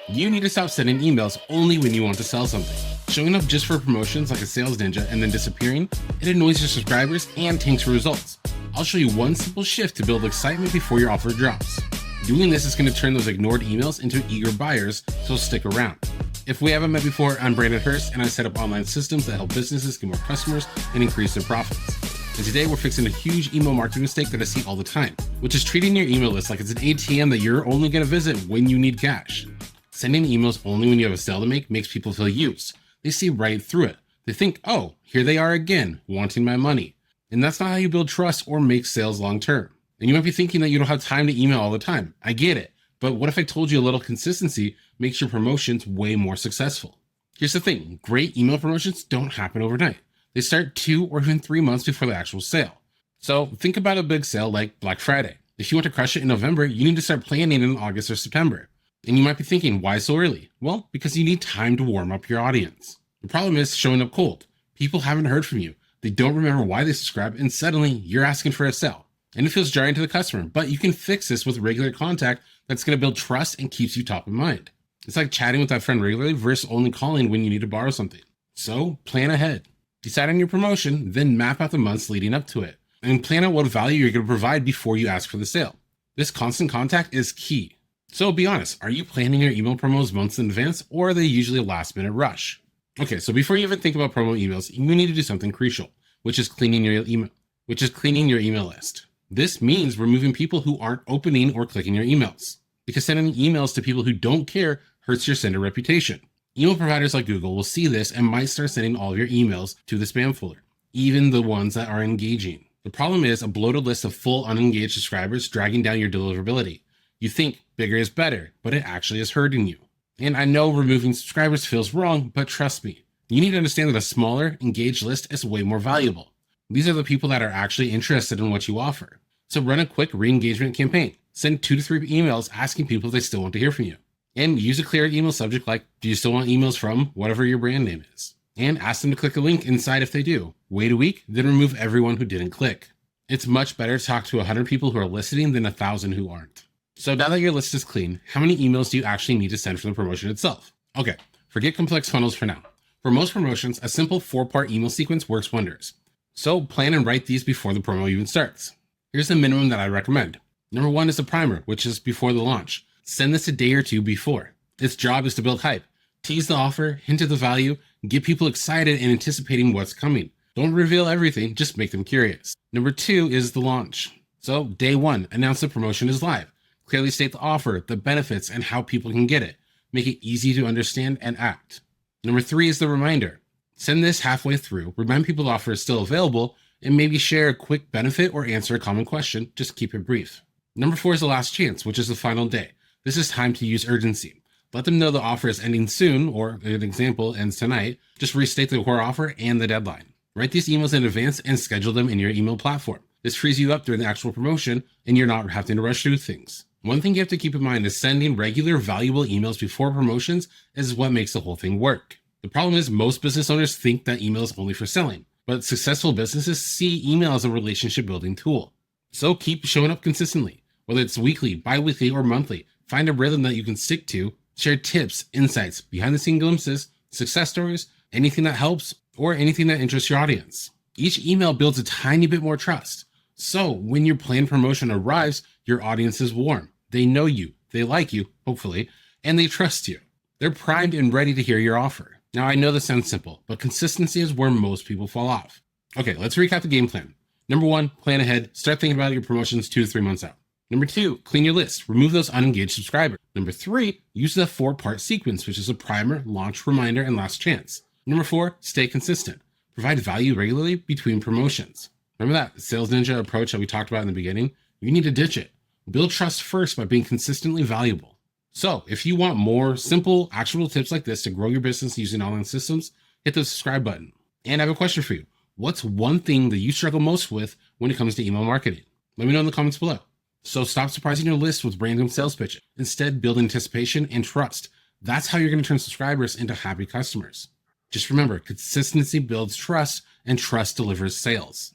You need to stop sending emails only when you want to sell something. Showing up just for promotions like a sales ninja and then disappearing, it annoys your subscribers and tanks your results. I'll show you one simple shift to build excitement before your offer drops. Doing this is going to turn those ignored emails into eager buyers, so stick around. If we haven't met before, I'm Brandon Hurst, and I set up online systems that help businesses get more customers and increase their profits. And today we're fixing a huge email marketing mistake that I see all the time, which is treating your email list like it's an ATM that you're only going to visit when you need cash. Sending emails only when you have a sale to make makes people feel used. They see right through it. They think, oh, here they are again, wanting my money. And that's not how you build trust or make sales long term. And you might be thinking that you don't have time to email all the time. I get it. But what if I told you a little consistency makes your promotions way more successful? Here's the thing, great email promotions don't happen overnight. They start 2 or even 3 months before the actual sale. So think about a big sale like Black Friday. If you want to crush it in November, you need to start planning in August or September. And you might be thinking, why so early? Well, because you need time to warm up your audience. The problem is showing up cold. People haven't heard from you. They don't remember why they subscribed, and suddenly you're asking for a sale. And it feels jarring to the customer, but you can fix this with regular contact that's going to build trust and keeps you top of mind. It's like chatting with that friend regularly versus only calling when you need to borrow something. So plan ahead. Decide on your promotion, then map out the months leading up to it, and plan out what value you're going to provide before you ask for the sale. This constant contact is key. So be honest, are you planning your email promos months in advance, or are they usually a last minute rush? Okay, so before you even think about promo emails, you need to do something crucial, which is cleaning your email list. This means removing people who aren't opening or clicking your emails, because sending emails to people who don't care hurts your sender reputation. Email providers like Google will see this and might start sending all of your emails to the spam folder, even the ones that are engaging. The problem is a bloated list of full unengaged subscribers dragging down your deliverability. You think bigger is better, but it actually is hurting you. And I know removing subscribers feels wrong, but trust me, you need to understand that a smaller, engaged list is way more valuable. These are the people that are actually interested in what you offer. So run a quick re-engagement campaign. Send 2 to 3 emails asking people if they still want to hear from you. And use a clear email subject like, do you still want emails from whatever your brand name is? And ask them to click a link inside if they do. Wait a week, then remove everyone who didn't click. It's much better to talk to 100 people who are listening than 1,000 who aren't. So now that your list is clean, how many emails do you actually need to send for the promotion itself? Okay, forget complex funnels for now. For most promotions, a simple 4-part email sequence works wonders. So plan and write these before the promo even starts. Here's the minimum that I recommend. Number 1 is the primer, which is before the launch. Send this a day or 2 before. Its job is to build hype, tease the offer, hint at the value, get people excited and anticipating what's coming. Don't reveal everything, just make them curious. Number 2 is the launch. So day 1, announce the promotion is live. Clearly state the offer, the benefits, and how people can get it. Make it easy to understand and act. Number 3 is the reminder. Send this halfway through, remind people the offer is still available, and maybe share a quick benefit or answer a common question. Just keep it brief. Number 4 is the last chance, which is the final day. This is time to use urgency. Let them know the offer is ending soon, or an example ends tonight. Just restate the core offer and the deadline. Write these emails in advance and schedule them in your email platform. This frees you up during the actual promotion, and you're not having to rush through things. One thing you have to keep in mind is sending regular, valuable emails before promotions is what makes the whole thing work. The problem is most business owners think that email is only for selling, but successful businesses see email as a relationship building tool. So keep showing up consistently, whether it's weekly, bi-weekly, or monthly. Find a rhythm that you can stick to, share tips, insights, behind the scene glimpses, success stories, anything that helps, or anything that interests your audience. Each email builds a tiny bit more trust. So when your planned promotion arrives, your audience is warm. They know you, they like you, hopefully, and they trust you. They're primed and ready to hear your offer. Now, I know this sounds simple, but consistency is where most people fall off. Okay, let's recap the game plan. Number 1, plan ahead. Start thinking about your promotions 2 to 3 months out. Number 2, clean your list. Remove those unengaged subscribers. Number 3, use the 4-part sequence, which is a primer, launch, reminder, and last chance. Number 4, stay consistent. Provide value regularly between promotions. Remember that sales ninja approach that we talked about in the beginning? You need to ditch it. Build trust first by being consistently valuable. So if you want more simple, actionable tips like this to grow your business using online systems, hit the subscribe button. And I have a question for you. What's one thing that you struggle most with when it comes to email marketing? Let me know in the comments below. So stop surprising your list with random sales pitches. Instead, build anticipation and trust. That's how you're going to turn subscribers into happy customers. Just remember, consistency builds trust and trust delivers sales.